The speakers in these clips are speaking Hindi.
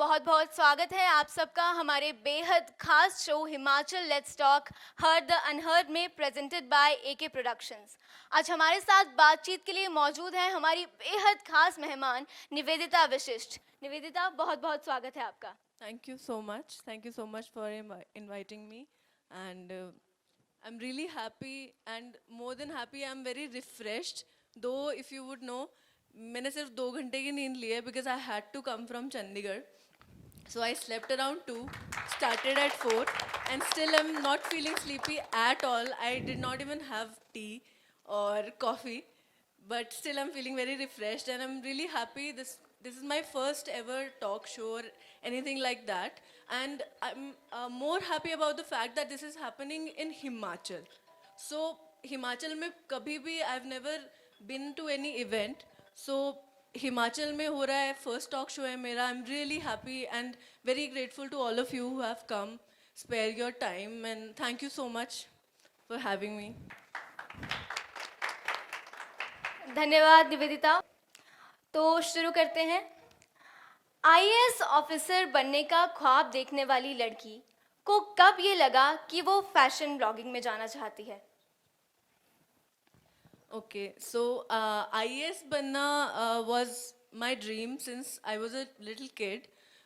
बहुत बहुत स्वागत है आप सबका हमारे बेहद खास show Himachal let's talk heard the unheard में प्रेजेंटेड बाय एके प्रोडक्शंस। आज हमारे साथ बातचीत के लिए मौजूद हैं हमारी बेहद खास मेहमान निवेदिता विशिष्ट। निवेदिता, बहुत बहुत स्वागत है आपका। Thank you so much. Thank you so much for inviting me. And I'm really happy and more than happy, I'm very refreshed. Though, if you would know, मैंने सिर्फ 2 घंटे की नींद ली है because I had to come from Chandigarh. So I slept around 2, started at 4, and still I'm not feeling sleepy at all. I did not even have tea or coffee, but still I'm feeling very refreshed and I'm really happy. This is my first ever talk show or anything like that, and I'm more happy about the fact that this is happening in Himachal. So Himachal में कभी भी I've never been to any event. So Himachal में हो रहा है, फर्स्ट टॉक शो है मेरा. I am really happy and very grateful to all of you who have come, spare your time, and thank you so much for having me. धन्यवाद निवेदिता। तो शुरू करते हैं। आईएएस ऑफिसर बनने का ख्वाब देखने वाली लड़की को कब ये लगा कि वो फैशन ब्लॉगिंग में जाना चाहती है? ओके, सो आईएएस बनना was my dream since I was a little kid.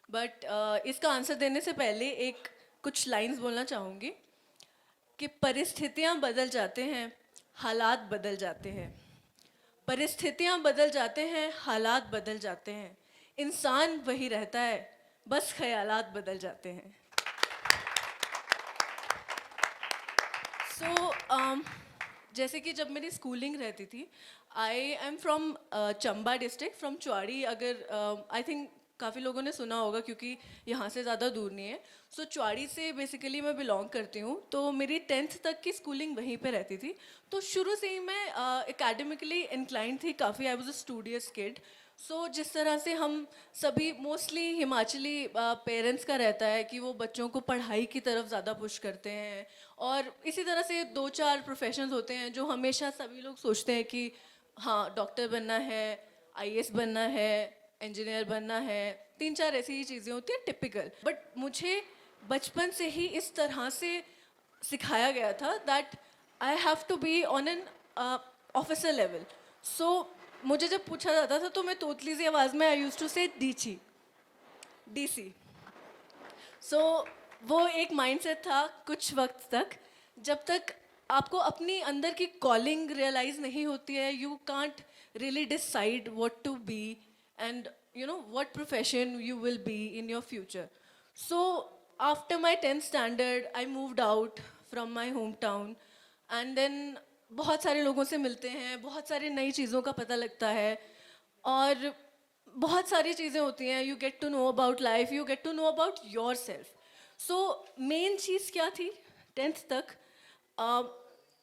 But इसका आंसर देने से पहले एक कुछ लाइंस बोलना चाहूँगी कि परिस्थितियाँ बदल जाते हैं, हालात बदल जाते हैं. परिस्थितियाँ बदल जाते हैं, हालात बदल जाते हैं, इंसान वही रहता है, बस ख्यालात बदल जाते हैं. सो जैसे कि जब मेरी स्कूलिंग रहती थी, I am from Chamba district, from Chuari. अगर आई थिंक काफ़ी लोगों ने सुना होगा क्योंकि यहाँ से ज़्यादा दूर नहीं है. सो चुआड़ी से बेसिकली मैं बिलोंग करती हूँ, तो मेरी 10th तक की स्कूलिंग वहीं पे रहती थी. तो शुरू से ही मैं एकेडमिकली इंक्लाइंड थी काफ़ी. I was a studious kid. So जिस तरह से हम सभी मोस्टली हिमाचली पेरेंट्स का रहता है कि वो बच्चों को पढ़ाई की तरफ ज़्यादा पुश करते हैं, और इसी तरह से 2-4 प्रोफेशंस होते हैं जो हमेशा सभी लोग सोचते हैं कि हाँ, डॉक्टर बनना है, आईएएस बनना है, इंजीनियर बनना है. 3-4 ऐसी ही चीज़ें होती हैं टिपिकल. बट मुझे बचपन से ही इस तरह से सिखाया गया था that I have to be on an officer level. So मुझे जब पूछा जाता था तो मैं तोतली सी आवाज़ में आई यूज टू से डीची, डीसी. सो वो एक माइंडसेट था कुछ वक्त तक, जब तक आपको अपनी अंदर की कॉलिंग रियलाइज नहीं होती है. You can't really decide what to be and you know what profession you will be in your future. So after my 10th standard I moved out from my home town, and then बहुत सारे लोगों से मिलते हैं, बहुत सारी नई चीज़ों का पता लगता है, और बहुत सारी चीज़ें होती हैं. You get to know about life, you get to know about yourself. So main चीज़ क्या थी 10th तक?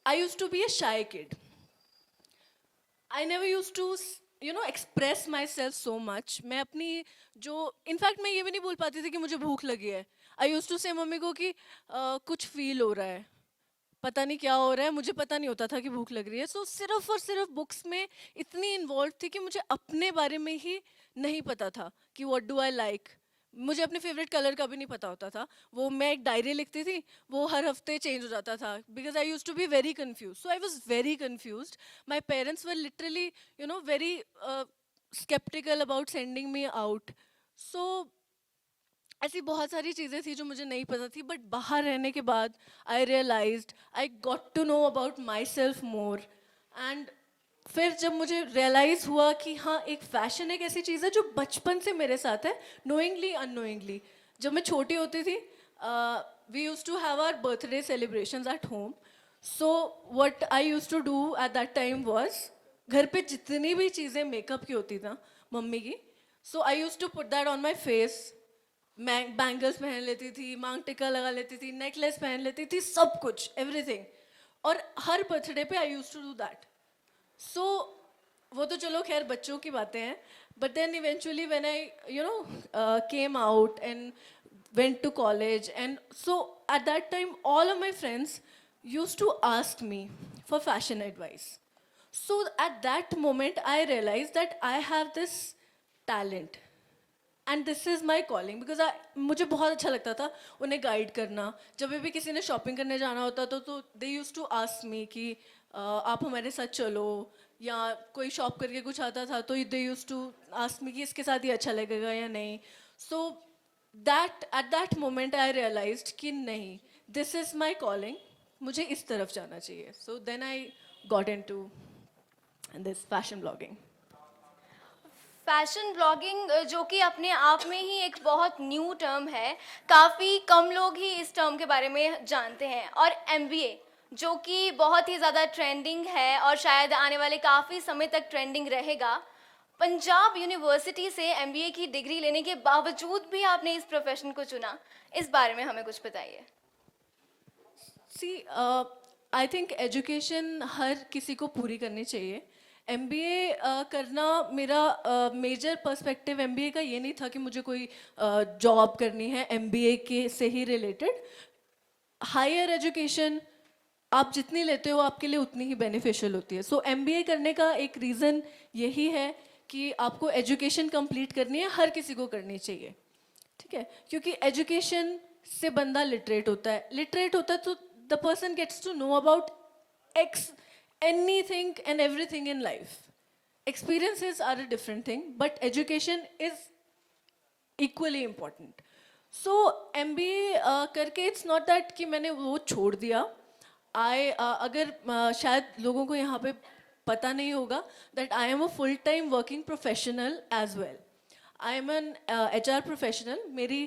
I use to be a shy kid. I never use to express myself so much. मैं अपनी जो इनफैक्ट मैं ये भी नहीं बोल पाती थी कि मुझे भूख लगी है. आई यूज टू से मम्मी को कि कुछ फील हो रहा है, पता नहीं क्या हो रहा है, मुझे पता नहीं होता था कि भूख लग रही है. सो सिर्फ और सिर्फ बुक्स में इतनी इन्वॉल्व थी कि मुझे अपने बारे में ही नहीं पता था कि व्हाट डू आई लाइक. मुझे अपने फेवरेट कलर का भी नहीं पता होता था. वो मैं एक डायरी लिखती थी, वो हर हफ्ते चेंज हो जाता था because I use to be very confuse. So I was very confuse. My parents were literally very skeptical about sending me out. So ऐसी बहुत सारी चीज़ें थी जो मुझे नहीं पता थी. बट बाहर रहने के बाद I realised, I got to know about myself more. And फिर जब मुझे रियलाइज़ हुआ कि हाँ, एक फ़ैशन एक ऐसी चीज़ है जो बचपन से मेरे साथ है, नोइंगली अननोइंगली. जब मैं छोटी होती थी, we use to have our birthday celebrations at home. So what I use to do at that time was, घर पे जितनी भी चीज़ें मेकअप की होती ना मम्मी की, so I use to put that on my face. मैं बैंगल्स पहन लेती थी, मांग टिक्का लगा लेती थी, नेकलेस पहन लेती थी, सब कुछ, एवरीथिंग. और हर बर्थडे पे I use to do that. सो वो तो चलो खैर बच्चों की बातें हैं. But then eventually when I came out and went to college, and so at that time all of my friends used to ask me for fashion advice. So at that moment I realized that I have this talent. And this is my calling because मुझे बहुत अच्छा लगता था उन्हें गाइड करना. जब भी किसी ने शॉपिंग करने जाना होता था तो they use to ask me कि आप हमारे साथ चलो, या कोई शॉप करके कुछ आता था तो they use to ask me कि इसके साथ ही अच्छा लगेगा या नहीं. So that at that moment I realized कि नहीं, दिस इज़ माई कॉलिंग, मुझे इस तरफ जाना चाहिए. So then I got into this fashion blogging. Fashion blogging जो कि अपने आप में ही एक बहुत न्यू टर्म है, काफ़ी कम लोग ही इस टर्म के बारे में जानते हैं. और एमबीए जो कि बहुत ही ज़्यादा ट्रेंडिंग है और शायद आने वाले काफ़ी समय तक ट्रेंडिंग रहेगा. पंजाब यूनिवर्सिटी से एमबीए की डिग्री लेने के बावजूद भी आपने इस प्रोफेशन को चुना, इस बारे में हमें कुछ बताइए. सी आई थिंक एजुकेशन हर किसी को पूरी करनी चाहिए. एमबीए करना मेरा मेजर पर्सपेक्टिव एमबीए का ये नहीं था कि मुझे कोई जॉब करनी है एमबीए के से ही रिलेटेड. हायर एजुकेशन आप जितनी लेते हो आपके लिए उतनी ही बेनिफिशियल होती है. सो एमबीए करने का एक रीज़न यही है कि आपको एजुकेशन कंप्लीट करनी है, हर किसी को करनी चाहिए. ठीक है, क्योंकि एजुकेशन से बंदा लिटरेट होता है. लिटरेट होता है तो the person gets to know about x anything and everything in life. Experiences are a different thing, but education is equally important. So MBA करके it's not that कि मैंने वो छोड़ दिया. अगर शायद लोगों को यहाँ पे पता नहीं होगा that I am a full-time working professional as well. I am an HR professional. मेरी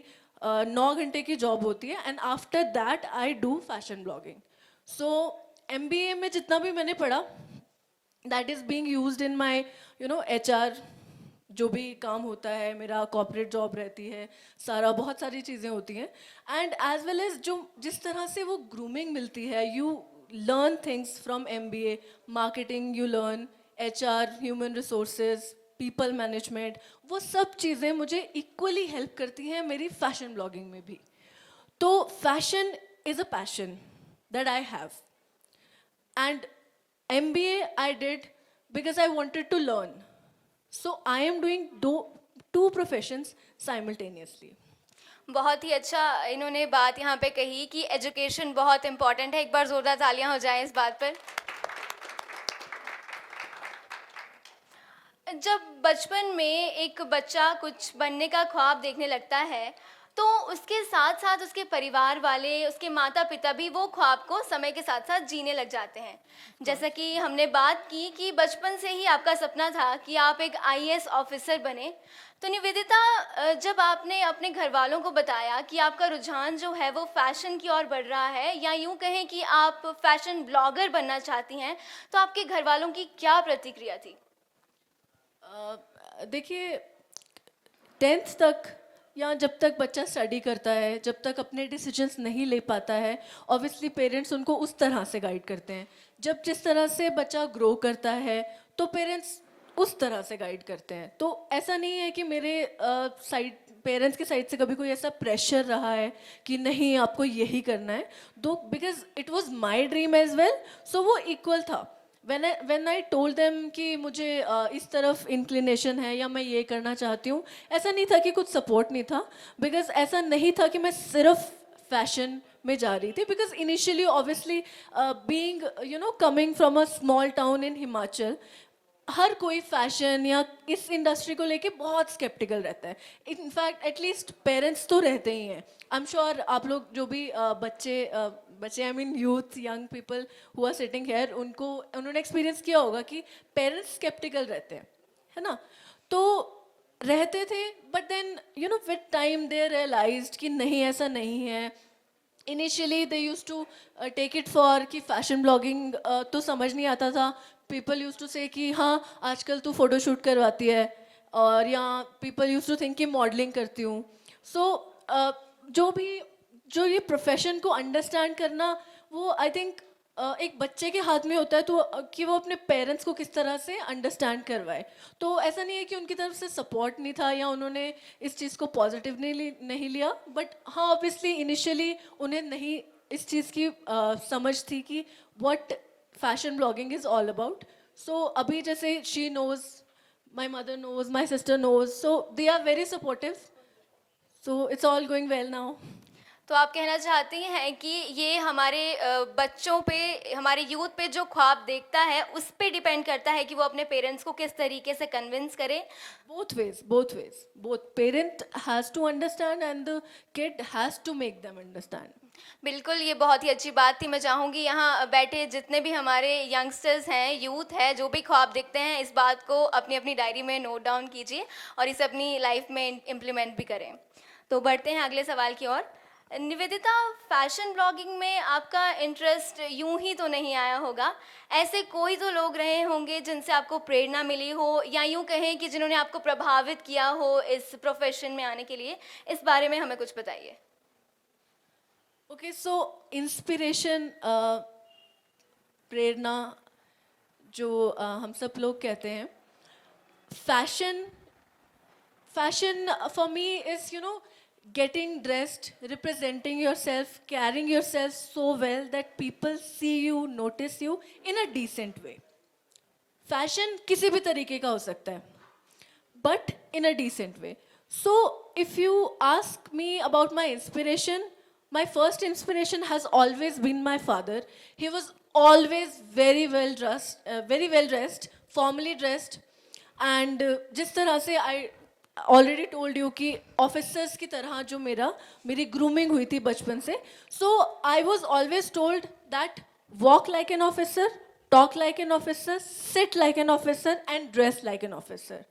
9 घंटे की जॉब होती है and after that I do fashion blogging. So MBA में जितना भी मैंने पढ़ा that is being used in my HR. जो भी काम होता है, मेरा कॉर्पोरेट जॉब रहती है, बहुत सारी चीज़ें होती हैं. एंड एज वेल एज जो जिस तरह से वो ग्रूमिंग मिलती है, you learn things from MBA. Marketing you learn, HR, human resources, people management, वो सब चीज़ें मुझे इक्वली हेल्प करती हैं मेरी फैशन ब्लॉगिंग में भी. तो fashion is a passion that I have. And MBA I did because I wanted to learn. So I am doing two professions simultaneously. बहुत ही अच्छा इन्होंने बात यहाँ पे कही कि एजुकेशन बहुत इम्पॉर्टेंट है. एक बार ज़ोरदार तालियां हो जाएं इस बात पर. जब बचपन में एक बच्चा कुछ बनने का ख्वाब देखने लगता है तो उसके साथ साथ उसके परिवार वाले, उसके माता पिता भी वो ख्वाब को समय के साथ साथ जीने लग जाते हैं. जैसा कि हमने बात की कि बचपन से ही आपका सपना था कि आप एक आईएएस ऑफिसर बने. तो निवेदिता, जब आपने अपने घर वालों को बताया कि आपका रुझान जो है वो फैशन की ओर बढ़ रहा है, या यूँ कहें कि आप फैशन ब्लॉगर बनना चाहती हैं, तो आपके घर वालों की क्या प्रतिक्रिया थी? देखिए, 10th तक या जब तक बच्चा स्टडी करता है, जब तक अपने डिसीजंस नहीं ले पाता है, ऑब्वियसली पेरेंट्स उनको उस तरह से गाइड करते हैं. जब जिस तरह से बच्चा ग्रो करता है तो पेरेंट्स उस तरह से गाइड करते हैं. तो ऐसा नहीं है कि मेरे साइड पेरेंट्स के साइड से कभी कोई ऐसा प्रेशर रहा है कि नहीं आपको यही करना है. दो because it was my dream as well, so वो इक्वल था. when I told them कि मुझे इस तरफ इंक्लिनेशन है या मैं ये करना चाहती हूँ, ऐसा नहीं था कि कुछ सपोर्ट नहीं था. बिकॉज ऐसा नहीं था कि मैं सिर्फ फैशन में जा रही थी. Because initially obviously being coming from a small town in Himachal, हर कोई फैशन या इस इंडस्ट्री को लेके बहुत स्केप्टिकल रहता है. इनफैक्ट एटलीस्ट पेरेंट्स तो रहते ही हैं. आई एम श्योर आप लोग जो भी बच्चे I mean youth, young people who are sitting here, उन्होंने एक्सपीरियंस किया होगा कि पेरेंट्स स्केप्टिकल रहते हैं, है ना. तो रहते थे, but then with time they realized कि नहीं, ऐसा नहीं है. Initially they use to take it for कि फैशन ब्लॉगिंग तो समझ नहीं आता था. पीपल यूज टू से कि हाँ आजकल तू फोटोशूट करवाती है, और या पीपल यूज टू थिंक कि मॉडलिंग करती हूँ. सो जो ये प्रोफेशन को अंडरस्टैंड करना, वो आई थिंक एक बच्चे के हाथ में होता है, तो कि वो अपने पेरेंट्स को किस तरह से अंडरस्टैंड करवाए. तो ऐसा नहीं है कि उनकी तरफ से सपोर्ट नहीं था या उन्होंने इस चीज़ को पॉजिटिव नहीं लिया. बट हाँ, ऑब्वियसली इनिशियली उन्हें नहीं इस चीज़ की समझ थी कि what fashion blogging is all about. So अभी जैसे she knows My mother knows, my sister knows, so they are very supportive. So it's all going well now. तो आप कहना चाहती हैं कि ये हमारे बच्चों पे, हमारे यूथ पे जो ख्वाब देखता है उस पे डिपेंड करता है कि वो अपने पेरेंट्स को किस तरीके से कन्विंस करें. Both ways, both ways. Both parent has to understand and the kid has to make them understand. बिल्कुल, ये बहुत ही अच्छी बात थी. मैं चाहूँगी यहाँ बैठे जितने भी हमारे यंगस्टर्स हैं, यूथ है, जो भी ख्वाब देखते हैं, इस बात को अपनी अपनी डायरी में नोट डाउन कीजिए और इसे अपनी लाइफ में इम्प्लीमेंट भी करें. तो बढ़ते हैं अगले सवाल की ओर. निवेदिता, फैशन ब्लॉगिंग में आपका इंटरेस्ट यूं ही तो नहीं आया होगा. ऐसे कोई तो लोग रहे होंगे जिनसे आपको प्रेरणा मिली हो, या यूं कहें कि जिन्होंने आपको प्रभावित किया हो इस प्रोफेशन में आने के लिए. इस बारे में हमें कुछ बताइए. Okay, so inspiration, प्रेरणा जो हम सब लोग कहते हैं, fashion for me is, you know, getting dressed, representing yourself, carrying yourself so well that people see you, notice you in a decent way. Fashion किसी भी तरीके का हो सकता है, but in a decent way. So if you ask me about my inspiration, my first inspiration has always been my father. He was always very well dressed, formally dressed, and जिस तरह से I already told you कि officers की तरह जो मेरी grooming हुई थी बचपन से. So I was always told that walk like an officer, talk like an officer, sit like an officer and dress like an officer.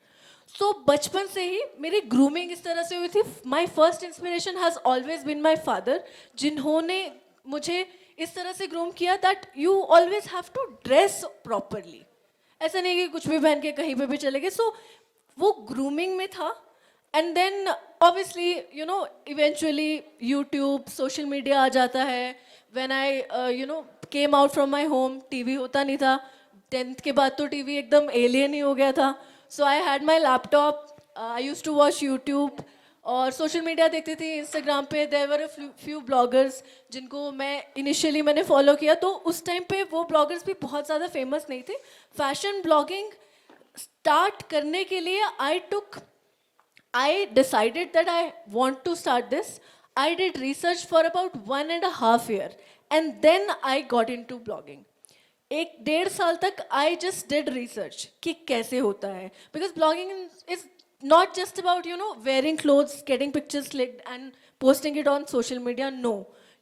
So बचपन से ही मेरी ग्रूमिंग इस तरह से हुई थी. My first inspiration has always been my father, जिन्होंने मुझे इस तरह से ग्रूम किया that you always have to dress properly. ऐसा नहीं कि कुछ भी पहन के कहीं पे भी चले गए. सो वो ग्रूमिंग में था. And then obviously you know eventually YouTube, social media आ जाता है. When I you know came out from my home, TV होता नहीं था. 10th के बाद तो टीवी एकदम एलियन ही हो गया था. So I had my laptop, I used to watch YouTube और सोशल मीडिया देखती थी. इंस्टाग्राम पे there were a few bloggers जिनको मैंने फॉलो किया. तो उस टाइम पे वो ब्लॉगर्स भी बहुत ज़्यादा फेमस नहीं थे. फैशन ब्लॉगिंग स्टार्ट करने के लिए I decided that I want to start this. I did research for about 1.5 years and then I got into blogging. 1.5 साल तक I just did research कि कैसे होता है, because blogging is not just about, you know, wearing clothes, getting pictures clicked and posting it on social media. No,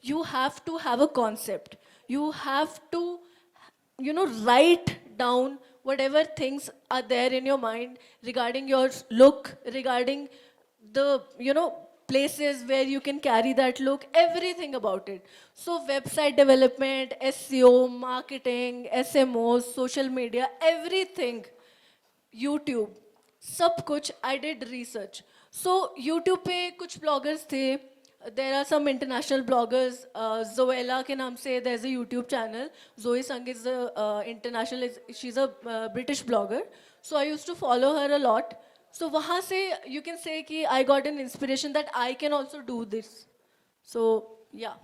you have to have a concept. You have to, you know, write down whatever things are there in your mind regarding your look, regarding the, you know, places where you can carry that look, everything about it. So website development, SEO, marketing, SMOs, social media, everything, YouTube, सब कुछ I did research. So YouTube पे कुछ bloggers थे. There are some international bloggers. Zoella के नाम से there's a YouTube channel. Zoe Sung is a international. She's a British blogger. So I used to follow her a lot. So वहाँ से you can say कि I got an inspiration that I can also do this. So yeah.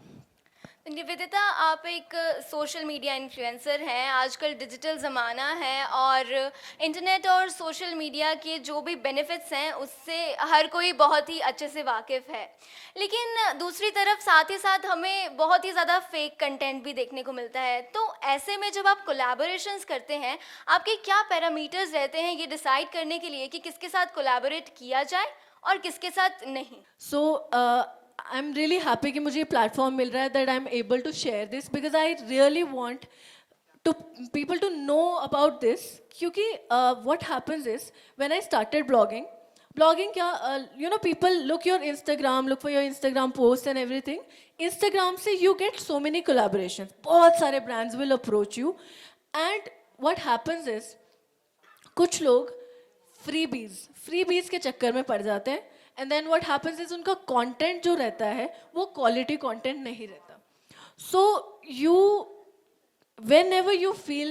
Nivedita, आप एक सोशल मीडिया इन्फ्लुएंसर हैं. आजकल डिजिटल ज़माना है और इंटरनेट और सोशल मीडिया के जो भी बेनिफिट्स हैं उससे हर कोई बहुत ही अच्छे से वाकिफ़ है. लेकिन दूसरी तरफ साथ ही साथ हमें बहुत ही ज़्यादा फेक कंटेंट भी देखने को मिलता है. तो ऐसे में जब आप कोलैबोरेशंस करते हैं, आपके क्या पैरामीटर्स रहते हैं ये डिसाइड करने के लिए कि किसके साथ कोलैबोरेट किया जाए और किसके साथ नहीं? So I'm really happy कि मुझे ये platform मिल रहा है that I'm able to share this, because I really want to people to know about this. क्योंकि what happens is when I started blogging क्या you know, people look for your Instagram posts and everything. Instagram से you get so many collaborations. बहुत सारे brands will approach you and what happens is कुछ लोग freebies के चक्कर में पड़ जाते हैं. And then what happens is उनका content जो रहता है वो quality content नहीं रहता. So you, whenever you feel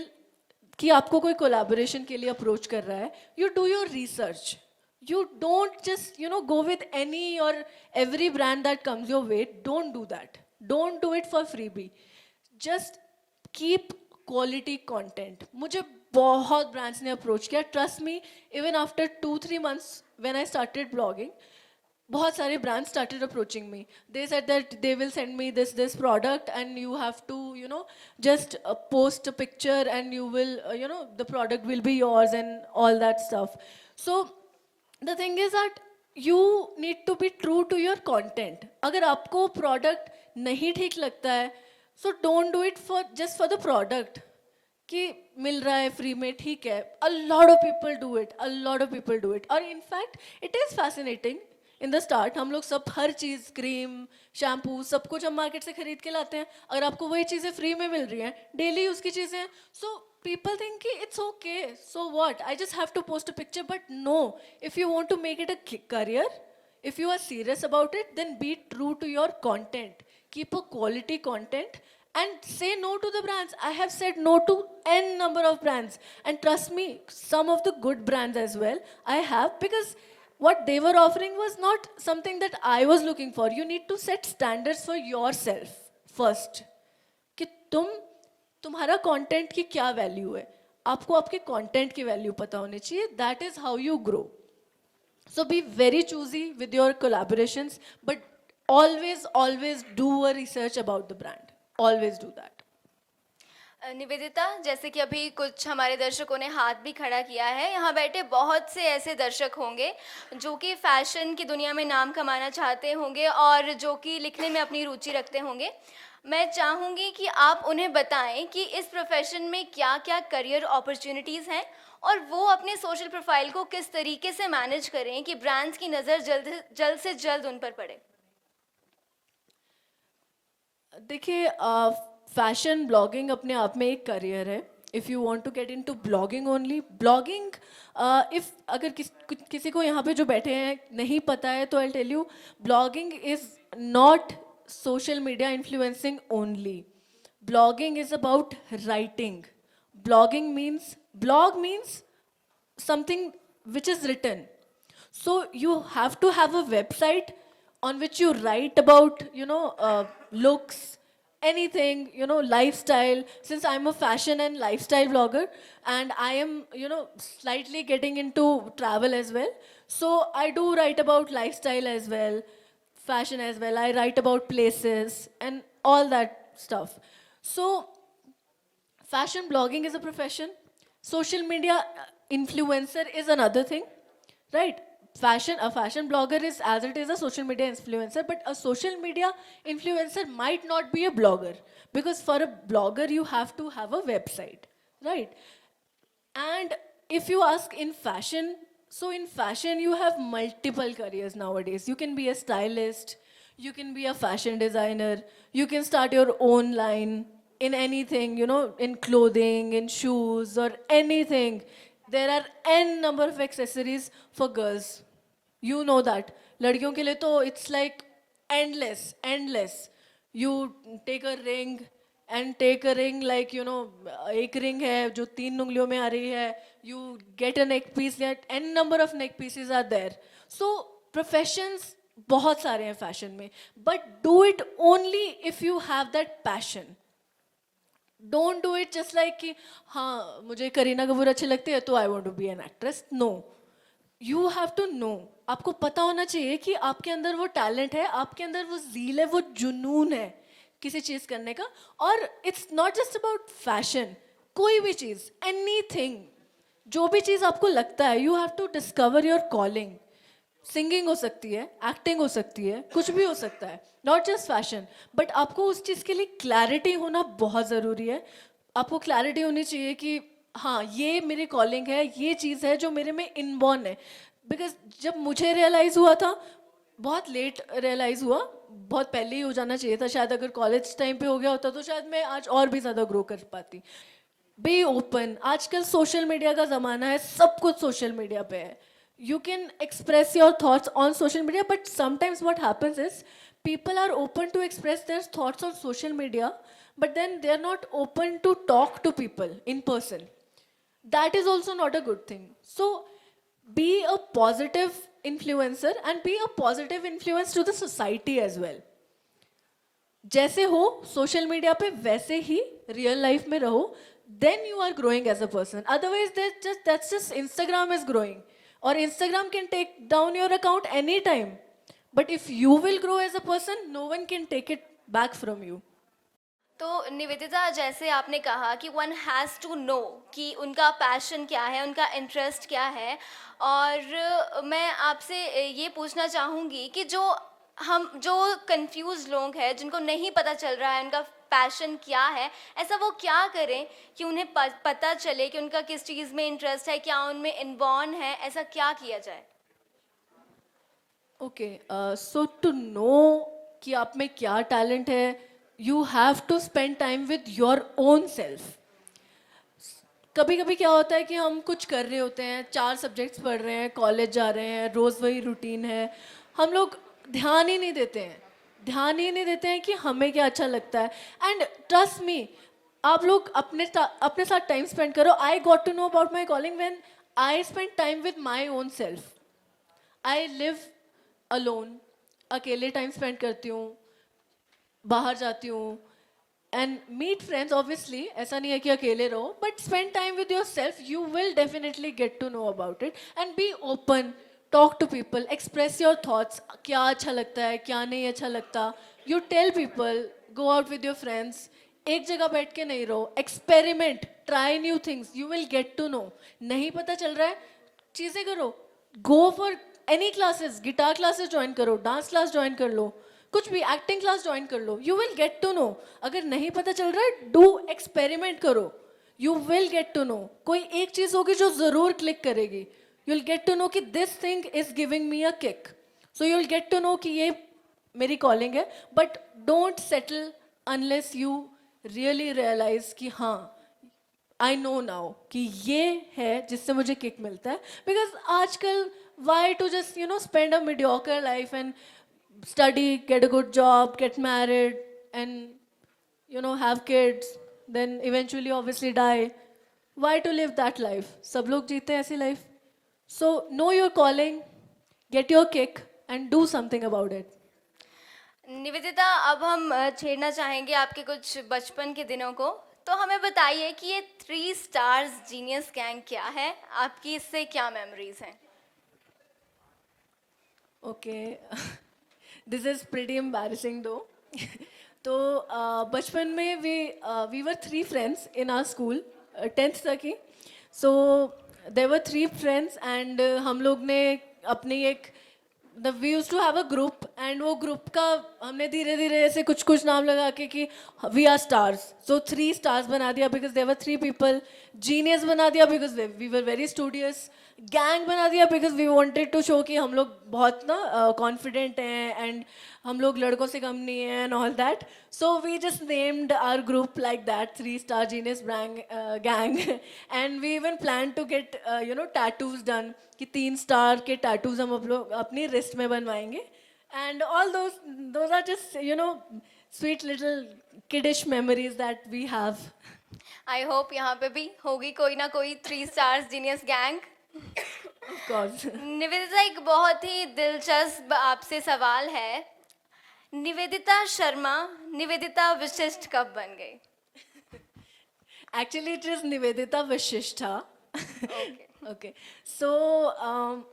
कि आपको कोई collaboration के लिए approach कर रहा है, you do your research. You don't just, you know, go with any or every brand that comes your way. Don't do that. Don't do it for freebie. Just keep quality content. मुझे बहुत brands ने approach किया. Trust me, even after 2-3 months when I started blogging, बहुत सारे brands started approaching me. They said that they will send me this product and you have to, just post a picture and you will, the product will be yours and all that stuff. So the thing is that you need to be true to your content. अगर आपको product नहीं ठीक लगता है, so don't do it just for the product. कि मिल रहा है फ्री में, ठीक है. A lot of people do it. A lot of people do it. और in fact, it is fascinating. In the start, हम लोग सब हर चीज़, क्रीम, शैम्पू, सब कुछ हम मार्केट से खरीद के लाते हैं. अगर आपको वही चीज़ें फ्री में मिल रही हैं, डेली उसकी चीज़ें हैं, so people think कि it's okay. So what? I just have to post a picture. But no, if you want to make it a career, if you are serious about it, then be true to your content. Keep a quality content. And say no to the brands. I have said no to n number of brands. And trust me, some of the good brands as well, I have, because what they were offering was not something that I was looking for. You need to set standards for yourself first. कि तुम्हारा content की क्या value है. आपको आपके content की value पता होनी चाहिए. That is how you grow. So be very choosy with your collaborations, but always do a research about the brand. Always do that. Nivedita, जैसे कि अभी कुछ हमारे दर्शकों ने हाथ भी खड़ा किया है, यहाँ बैठे बहुत से ऐसे दर्शक होंगे जो कि फैशन की दुनिया में नाम कमाना चाहते होंगे और जो कि लिखने में अपनी रुचि रखते होंगे. मैं चाहूँगी कि आप उन्हें बताएं कि इस प्रोफेशन में क्या क्या करियर अपॉर्चुनिटीज़ हैं और वो अपने सोशल प्रोफाइल को किस तरीके से मैनेज करें कि ब्रांड्स की नज़र जल्द से जल्द उन पर पड़े. देखिए, फैशन ब्लॉगिंग अपने आप में एक करियर है. If you want to get into blogging only, blogging, if अगर किसी को यहाँ पे जो बैठे हैं नहीं पता है, तो I tell you, blogging is not social media influencing only. Blogging is about writing. Blog means something which is written. So you have to have a website on which you write about, looks, anything, lifestyle. Since I'm a fashion and lifestyle blogger and I am, slightly getting into travel as well. So I do write about lifestyle as well, fashion as well. I write about places and all that stuff. So fashion blogging is a profession. Social media influencer is another thing, right? A fashion blogger is as it is a social media influencer, but a social media influencer might not be a blogger, because for a blogger you have to have a website, right? And if you ask in fashion, so in fashion you have multiple careers nowadays. You can be a stylist, you can be a fashion designer, you can start your own line in anything, in clothing, in shoes, or anything. There are n number of accessories for girls. You know that. लड़कियों के लिए तो it's like endless. You take a ring and take a ring like, एक ring है जो 3 उंगलियों में आ रही है. You get a neck piece, yet n number of neck pieces are there. So professions बहुत सारे हैं fashion में. But do it only if you have that passion. Don't do it just like कि हाँ मुझे करीना कपूर अच्छी लगती है तो I want to be an actress. No. You have to know. आपको पता होना चाहिए कि आपके अंदर वो टैलेंट है, आपके अंदर वो ज़ील है, वो जुनून है किसी चीज़ करने का. और it's not just about fashion. कोई भी चीज़, एनीथिंग, जो भी चीज़ आपको लगता है, you have to discover your calling. Singing हो सकती है, एक्टिंग हो सकती है, कुछ भी हो सकता है, नॉट जस्ट फैशन. बट आपको उस चीज़ के लिए क्लैरिटी होना बहुत ज़रूरी है. आपको क्लैरिटी होनी चाहिए कि हाँ ये मेरी कॉलिंग है, ये चीज़ है जो मेरे में इनबॉर्न है. बिकॉज जब मुझे रियलाइज़ हुआ था, बहुत लेट रियलाइज़ हुआ, बहुत पहले ही हो जाना चाहिए था शायद. अगर कॉलेज टाइम पे हो गया होता तो शायद मैं आज और भी ज़्यादा ग्रो कर पाती. Be open. आजकल सोशल मीडिया का ज़माना है, सब कुछ सोशल मीडिया पे है. You can express your thoughts on social media, but sometimes what happens is people are open to express their thoughts on social media, but then they are not open to talk to people in person. That is also not a good thing. So be a positive influencer and be a positive influence to the society as well. जैसे हो सोशल मीडिया पे वैसे ही रियल लाइफ में रहो. then you are growing as a person. Otherwise, that's just Instagram is growing, or Instagram can take down your account anytime. But if you will grow as a person, no one can take it back from you. तो निवेदिता, जैसे आपने कहा कि वन हैज़ टू नो कि उनका पैशन क्या है, उनका इंटरेस्ट क्या है, और मैं आपसे ये पूछना चाहूँगी कि जो कंफ्यूज लोग हैं, जिनको नहीं पता चल रहा है उनका पैशन क्या है, ऐसा वो क्या करें कि उन्हें पता चले कि उनका किस चीज़ में इंटरेस्ट है, क्या उनमें इनबॉर्न है, ऐसा क्या किया जाए? ओके, सो टू नो कि आप में क्या टैलेंट है, you have to spend time with your own self. कभी कभी क्या होता है कि हम कुछ कर रहे होते हैं, 4 सब्जेक्ट्स पढ़ रहे हैं, कॉलेज जा रहे हैं, रोज़ वही रूटीन है, हम लोग ध्यान ही नहीं देते हैं कि हमें क्या अच्छा लगता है. एंड ट्रस्ट मी, आप लोग अपने साथ टाइम स्पेंड करो. I got to know about my calling when I spend time with my own self. I live alone, अकेले टाइम स्पेंड करती हूँ, बाहर जाती हूँ, एंड मीट फ्रेंड्स. ऑब्वियसली ऐसा नहीं है कि अकेले रहो, but spend time with your self. You will definitely get to know about it. And be open, talk to people, express your thoughts. क्या अच्छा लगता है, क्या नहीं अच्छा लगता, you tell people. Go out with your friends. एक जगह बैठ के नहीं रहो. Experiment, try new things. You will get to know. नहीं पता चल रहा है, चीज़ें करो. Go for any classes, guitar classes join करो, डांस क्लास ज्वाइन कर लो, कुछ भी, एक्टिंग क्लास ज्वाइन कर लो. You will get to know. अगर नहीं पता चल रहा है, डू एक्सपेरिमेंट करो. You will get to know. कोई एक चीज़ होगी जो ज़रूर क्लिक करेगी. You will get to know कि this thing is giving me a kick. So you will get to know कि ये मेरी कॉलिंग है. But don't settle unless you really realise कि हाँ, आई नो नाउ कि ये है जिससे मुझे किक मिलता है. बिकॉज आजकल why to just spend a mediocre life and study, get a good job, get married, and have kids, then eventually obviously die. Why to live that life? सब लोग जीते हैं ऐसी life. So know your calling, get your kick, and do something about it. Nivedita, अब हम छेड़ना चाहेंगे आपके कुछ बचपन के दिनों को. तो हमें बताइए कि ये 3 स्टार्स जीनियस गैंग क्या है, आपकी इससे क्या मेमोरीज हैं? Okay. This is pretty embarrassing though. तो बचपन में we were 3 friends in our school, 10th तक ही. So there were 3 friends and हम लोग ने अपनी एक we used to have a group, and वो group का हमने धीरे धीरे ऐसे कुछ कुछ नाम लगा के कि we are stars. So 3 stars बना दिया because there were 3 people. Genius बना दिया because we were very studious. Gang बना दिया because we wanted to show कि हम लोग बहुत ना confident हैं and हम लोग लड़कों से कम नहीं हैं and all that. So we just named our group like that, 3-star genius gang. And we even planned to get tattoos done कि 3 स्टार के tattoos हम लोग अपनी wrist में बनवाएंगे. And all those are just sweet little kiddish memories that we have. I hope यहाँ पे भी होगी कोई ना कोई 3 stars genius gang. Of course. Nivedita, एक बहुत ही दिलचस्प आपसे सवाल है. निवेदिता शर्मा निवेदिता विशिष्ट कब बन गई? Actually, it is Nivedita Vashishta. Okay. So,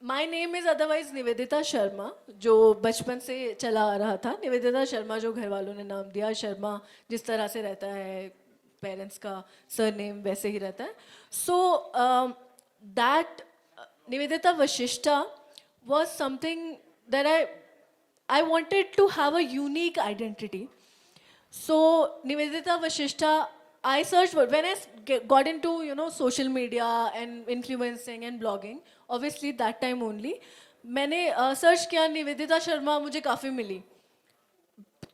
my name is otherwise Nivedita Sharma, जो बचपन से चला आ रहा था. निवेदिता शर्मा जो घर वालों ने नाम दिया, शर्मा जिस तरह से रहता है, पेरेंट्स का सरनेम वैसे ही रहता है. So, that Nivedita Vashishta was something that I wanted to have a unique identity. So Nivedita Vashishta, I searched for when I got into social media and influencing and blogging. Obviously that time only मैंने सर्च किया निवेदिता शर्मा, मुझे काफ़ी मिली.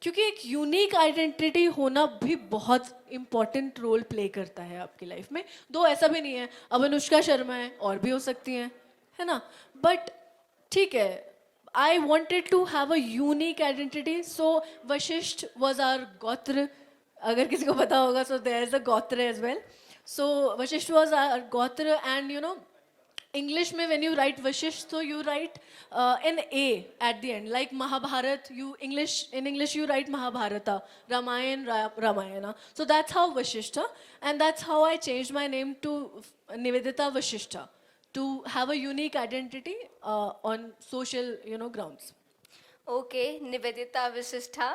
क्योंकि एक यूनिक आइडेंटिटी होना भी बहुत इम्पॉर्टेंट रोल प्ले करता है आपकी लाइफ में. दो ऐसा भी नहीं है अब अनुष्का शर्मा है, और भी हो सकती हैं, है ना. बट ठीक है, I wanted to have a unique identity. So Vashishtha was our gotra. अगर किसी को पता होगा, so there is a gotra as well. So Vashishtha was our gotra, and English में when you write Vashisht, so you write an A at the end, like Mahabharat. In English you write Mahabharata, Ramayana. So that's how Vashishta, and that's how I changed my name to Nivedita Vashishta to have a unique identity on social, grounds. Okay Nivedita विशिष्टा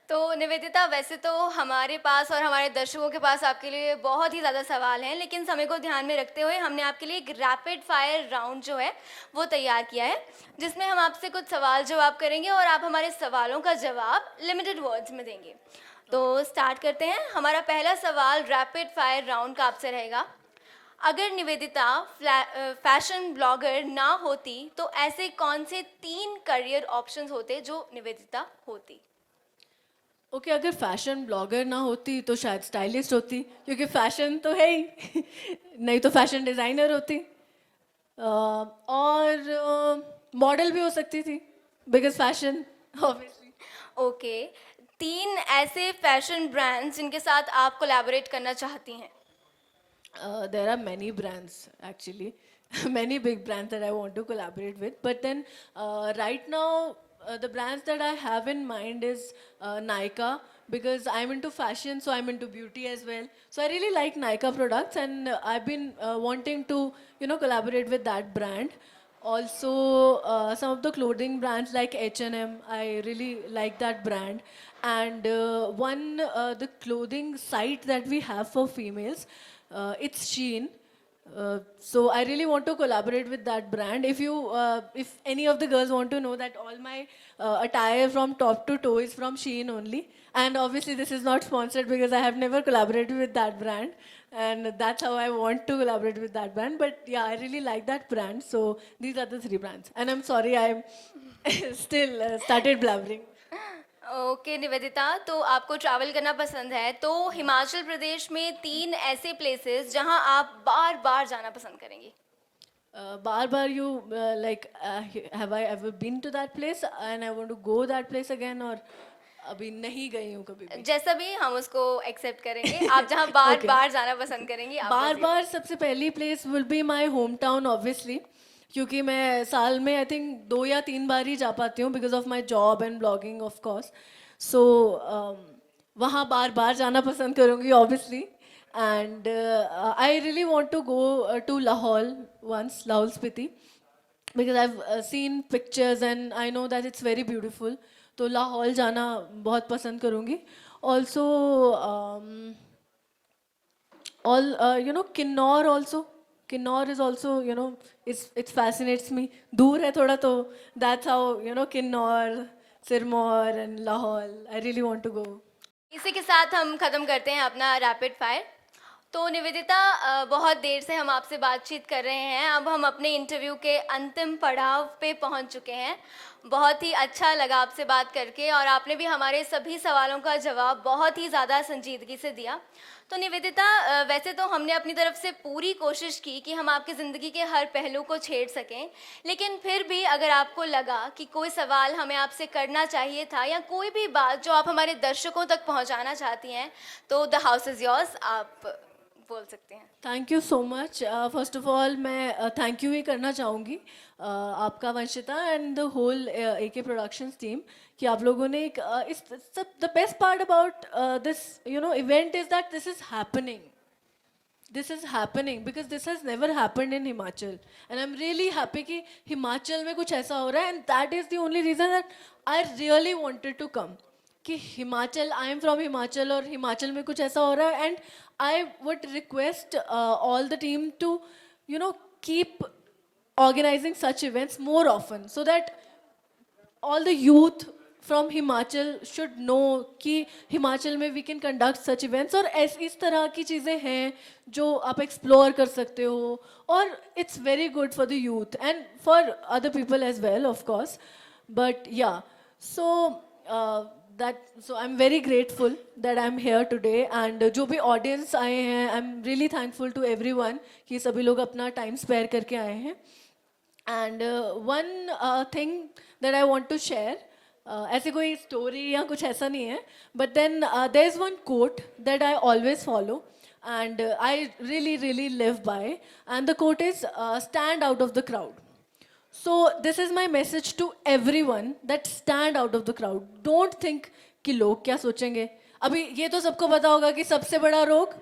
तो निवेदिता वैसे तो हमारे पास और हमारे दर्शकों के पास आपके लिए बहुत ही ज़्यादा सवाल हैं, लेकिन समय को ध्यान में रखते हुए हमने आपके लिए एक रैपिड फायर राउंड जो है वो तैयार किया है, जिसमें हम आपसे कुछ सवाल जवाब करेंगे और आप हमारे सवालों का जवाब लिमिटेड वर्ड्स में देंगे। तो स्टार्ट करते हैं। हमारा पहला सवाल रैपिड फायर राउंड का आपसे रहेगा। अगर निवेदिता फैशन ब्लॉगर ना होती तो ऐसे कौन से 3 करियर ऑप्शंस होते जो निवेदिता होती? ओके अगर फैशन ब्लॉगर ना होती तो शायद स्टाइलिस्ट होती, क्योंकि फैशन तो है ही नहीं तो फैशन डिज़ाइनर होती, और मॉडल भी हो सकती थी बिकॉज फैशन ऑब्वियसली। ओके 3 ऐसे फैशन ब्रांड्स जिनके साथ आप कोलैबोरेट करना चाहती हैं? There are many brands actually, many big brands that I want to collaborate with. But then right now, the brands that I have in mind is Nykaa, because I'm into fashion, so I'm into beauty as well. So I really like Nykaa products, and I've been wanting to, collaborate with that brand. Also, some of the clothing brands like H&M, I really like that brand. And the clothing site that we have for females, it's Shein. So I really want to collaborate with that brand. If any of the girls want to know that all my attire from top to toe is from Shein only, and obviously this is not sponsored because I have never collaborated with that brand, and that's how I want to collaborate with that brand. But yeah, I really like that brand. So these are the 3 brands, and I'm sorry I'm still started blabbering. Okay Nivedita, तो आपको ट्रैवल करना पसंद है, तो हिमाचल प्रदेश में 3 ऐसे प्लेसेस जहां आप बार बार जाना पसंद करेंगी? बार बार you have I ever been to that place and I want to go that place again, और अभी नहीं गई हूँ कभी भी। जैसा भी हम उसको एक्सेप्ट करेंगे, आप जहां बार Okay. बार जाना पसंद करेंगी आप बार बस बार सबसे पहली place will be my home town obviously, क्योंकि मैं साल में आई थिंक 2 या 3 बार ही जा पाती हूँ because of my job and blogging of course. So वहाँ बार बार जाना पसंद करूँगी obviously, and I really want to go to Lahaul once, Lahaul Spiti, because I've seen pictures and I know that it's very beautiful. तो लाहौल जाना बहुत पसंद करूँगी। Also, Kinnaur also. Kinnaur is also, it fascinates me. दूर है थोड़ा तो that's how, Kinnaur, Sirmaur and Lahore. I really want to go. इसी के साथ हम ख़त्म करते हैं अपना रैपिड फायर। तो निवेदिता, बहुत देर से हम आपसे बातचीत कर रहे हैं, अब हम अपने इंटरव्यू के अंतिम पड़ाव पे पहुंच चुके हैं। बहुत ही अच्छा लगा आपसे बात करके और आपने भी हमारे सभी सवालों का जवाब बहुत ही ज़्यादा संजीदगी से दिया। तो निवेदिता, वैसे तो हमने अपनी तरफ से पूरी कोशिश की कि हम आपकी ज़िंदगी के हर पहलू को छेड़ सकें, लेकिन फिर भी अगर आपको लगा कि कोई सवाल हमें आपसे करना चाहिए था या कोई भी बात जो आप हमारे दर्शकों तक पहुंचाना चाहती हैं, तो द हाउस इज़ योर्स, आप बोल सकते हैं। Thank you so much. First of all मैं थैंक यू ही करना चाहूँगी आपका, Vanshita, and the whole AK productions team, कि आप लोगों ने एक the best part about this event is that this is happening. This is happening because this has never happened in Himachal, and I'm really happy कि हिमाचल में कुछ ऐसा हो रहा है, and that is the only reason that I really wanted to come. कि Himachal, I am from Himachal, और हिमाचल में कुछ ऐसा हो रहा है, and I would request all the team to keep organizing such events more often, so that all the youth from Himachal should know कि हिमाचल में we can conduct such events, और इस तरह की चीज़ें हैं जो आप explore कर सकते हो, और it's very good for the youth and for other people as well, of course. But yeah, so I'm very grateful that I'm here today, and जो भी audience आए हैं, I'm really thankful to everyone कि सभी लोग अपना time spare करके आए हैं. And one thing that I want to share, ऐसे कोई स्टोरी या कुछ ऐसा नहीं है, but then there is one quote that I always follow. and I really live by. And the quote is stand out of the crowd. So this is my message to everyone that stand out of the crowd. Don't think कि लोग क्या सोचेंगे. अभी ये तो सबको पता होगा कि सबसे बड़ा रोग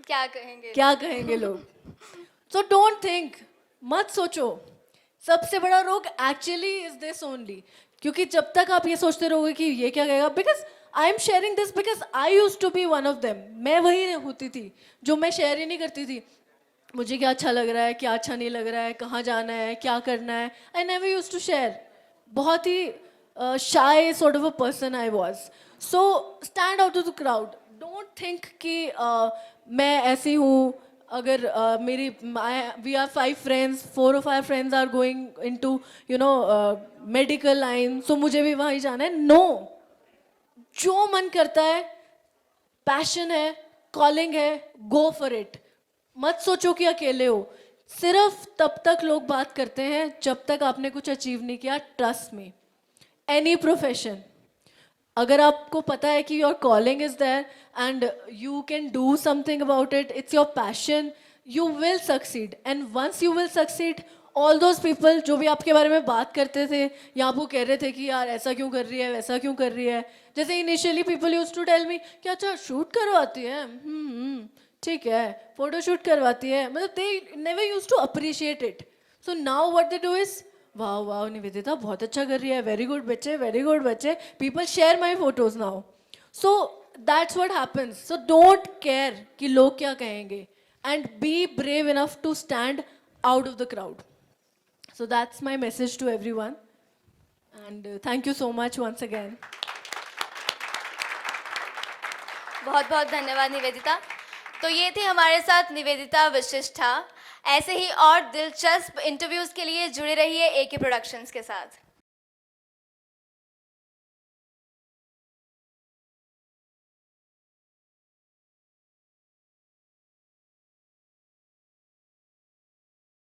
क्या कहेंगे लोग. So don't think, मत सोचो. सबसे बड़ा रोग actually is this only. क्योंकि जब तक आप ये सोचते रहोगे कि ये क्या कहेगा, because I am sharing this because I used to be one of them. मैं वही होती थी जो मैं शेयर ही नहीं करती थी. मुझे क्या अच्छा लग रहा है, क्या अच्छा नहीं लग रहा है, कहाँ जाना है, क्या करना है. I never used to share. बहुत ही shy sort of a person I was. So stand out of the crowd. Don't think कि मैं ऐसी हूँ. अगर मेरी we are 5 friends, 4 of our friends are going into medical line, so मुझे भी वहीं जाना है. No. जो मन करता है, पैशन है, कॉलिंग है, गो फॉर इट. मत सोचो कि अकेले हो. सिर्फ तब तक लोग बात करते हैं जब तक आपने कुछ अचीव नहीं किया. Trust me. एनी प्रोफेशन, अगर आपको पता है कि your calling is there and you can do something about it, it's your passion, you will succeed. And once you will succeed, all those people जो भी आपके बारे में बात करते थे या आपको कह रहे थे कि यार ऐसा क्यों कर रही है, वैसा क्यों कर रही है. जैसे initially people used to tell me कि अच्छा शूट करवाती है, ठीक है, फोटो शूट करवाती है. मतलब they never used to appreciate it. So now what they do is, वाह वाह निवेदिता बहुत अच्छा कर रही है, वेरी गुड बच्चे, वेरी गुड बच्चे. People share my photos now. So that's what happens. So don't care कि लोग क्या कहेंगे, and be brave enough to stand out of the crowd. So that's my message to everyone. And thank you so much once again. बहुत बहुत धन्यवाद निवेदिता. तो ये थे हमारे साथ निवेदिता वशिष्ठा. ऐसे ही और दिलचस्प इंटरव्यूज के लिए जुड़े रहिए एके प्रोडक्शंस के साथ.